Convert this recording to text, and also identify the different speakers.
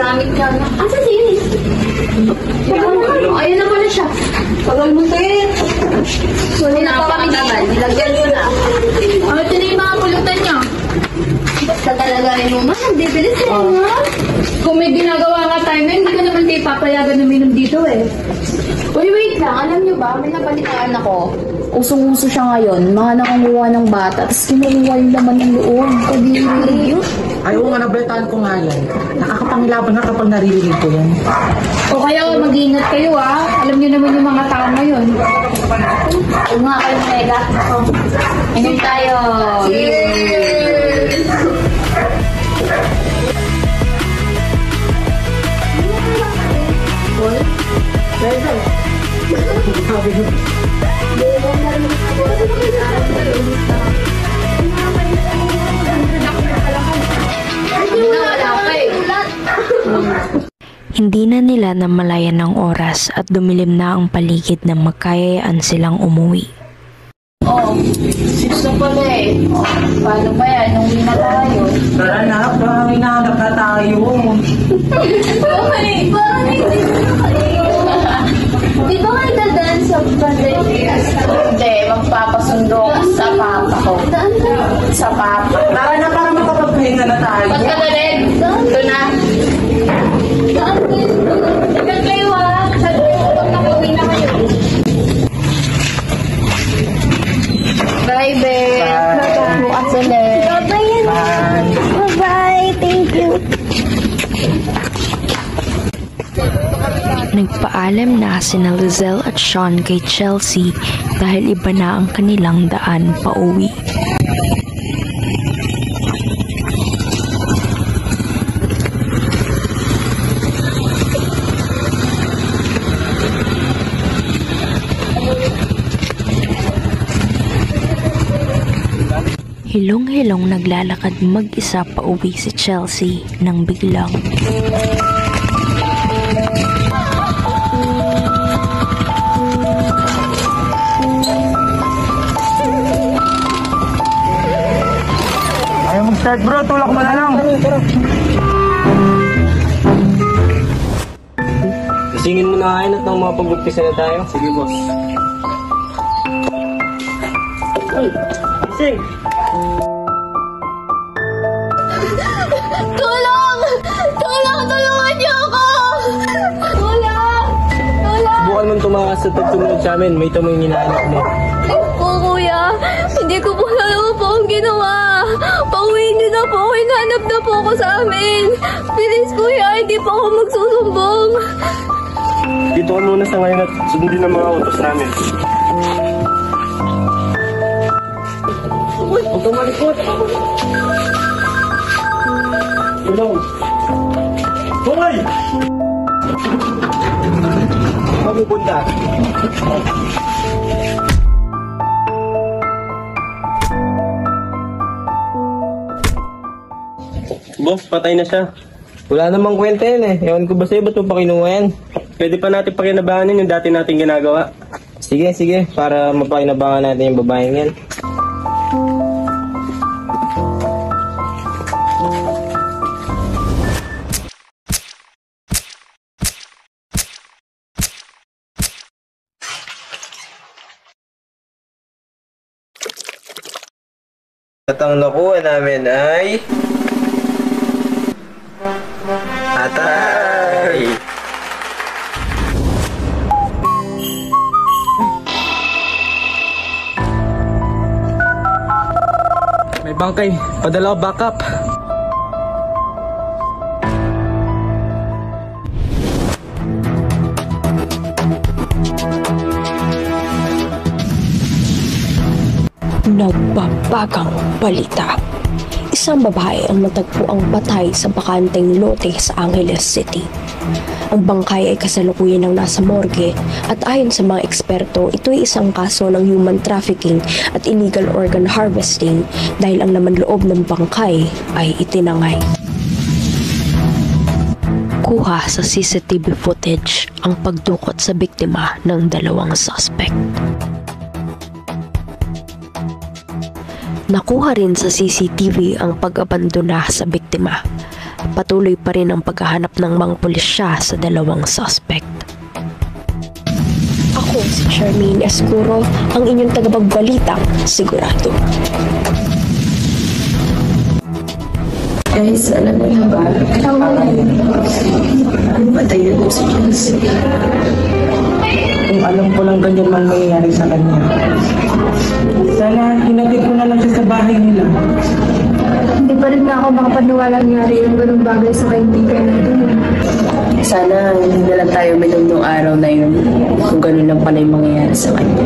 Speaker 1: ginamit ka na. Asa si Eunice? Ayun na pala siya. Tagal mo sa'yo. Hindi na pa matagal. Nilagyan mo na.
Speaker 2: Ito na yung mga pulutan niya.
Speaker 1: Basta talaga rin mo, man. Bibilis ka nga.
Speaker 2: Kung may ginagawa nga tayo, hindi ko naman tayo papayagan na minom dito eh.
Speaker 1: Uy, wait lang. Alam niyo ba, may napalitaan ako. Usong-uso siya ngayon. Mga nakanguha ng bata. Tapos kinuha yung laman ng loob. Kadiri.
Speaker 3: Ay, oo nga, nabalitaan ko nga yan. Nakakapangilaban nga kapag naririnig ko yan.
Speaker 2: O kaya mag-iingat kayo ah. Alam niyo naman yung mga tao ngayon.
Speaker 1: Huwag nga kayo, Mega. Ingat tayo. Cheers!
Speaker 4: Hindi na nila namalayan ng oras at dumilim na ang paligid na magkayayaan silang umuwi.
Speaker 1: Oh, 6 na pala eh. Oh, paano ba yan? Nung na tayo.
Speaker 3: Tara na, parang hinahanap na tayo.
Speaker 1: Okay, parang di ba kayo dadaan sa Banderas? Hindi, magpapasundo ka sa papa ko. Daan ka? Sa papa.
Speaker 3: Tara na, parang makapagpahinga na tayo.
Speaker 1: Ba't ka na rin? Ito na. Daan kayo? Daan kayo ah. Sabi ko, pag nakauwi na kayo. Bye, babe.
Speaker 3: Bye.
Speaker 1: Bukas ulit. Bye-bye.
Speaker 3: Bye.
Speaker 1: Bye-bye. Thank you.
Speaker 4: Nagpaalam na sina Lizelle at Sean kay Chelsea dahil iba na ang kanilang daan pauwi. Hilong-hilong naglalakad mag-isa pauwi si Chelsea nang biglang
Speaker 3: Ayaw mag-start bro, tulak mo na lang.
Speaker 5: Isingin mo na kain at nang mapag-umpisa na tayo. Sige, boss. Ay, ising!
Speaker 1: Tulong! Tulong! Tulungan niyo ako! Tulong! Tulong!
Speaker 5: Subukan mong tumakas sa tagsumunod sa amin. May tamang hinahanap mo.
Speaker 1: Po, kuya. Hindi ko po alam po ang ginawa. Pauwiin niyo na po. Hinahanap na po ako sa amin. Bilis, kuya. Hindi po ako magsusumbong.
Speaker 5: Dito ka muna sa ngayon at sundin ang mga utos namin. Huwag kang malikot! Tulong! Hoy! Mapupunta! Boss, patay na siya. Wala namang kwenta yan eh. Ewan ko ba sa'yo, ba't mo pa kinuha yan? Pwede pa natin pakinabangan yung dati nating ginagawa. Sige, sige, para mapakinabangan natin yung babaeng yan. At ang nakuha namin ay... Atay! May bangkay. Padala ko backup.
Speaker 4: Nagbabagang balita. Isang babae ang natagpuang patay sa bakanteng lote sa Angeles City. Ang bangkay ay kasalukuyan ng nasa morgue at ayon sa mga eksperto, ito ay isang kaso ng human trafficking at illegal organ harvesting dahil ang laman loob ng bangkay ay itinangay. Kuha sa CCTV footage ang pagdukot sa biktima ng dalawang suspect. Nakuha rin sa CCTV ang pag-abandona sa biktima patuloy pa rin ang paghahanap ng mga pulisya sa dalawang suspect. Ako si Charmaine Escuro, ang inyong tagapagbalitang sigurado.
Speaker 6: Guys, alam mo na ba? Patay na po si Chelsea.
Speaker 3: Kung alam ko lang ganyan man mangyayari sa kanya. Sana hinatid ko na lang siya sa bahay nila.
Speaker 2: Hindi pa rin ako makapaniwala nangyari yung ganung bagay sa kaibigan natin.
Speaker 6: Sana hindi na lang tayo minom nung araw na yun kung ganun lang pala yung mangyayari sa kanya.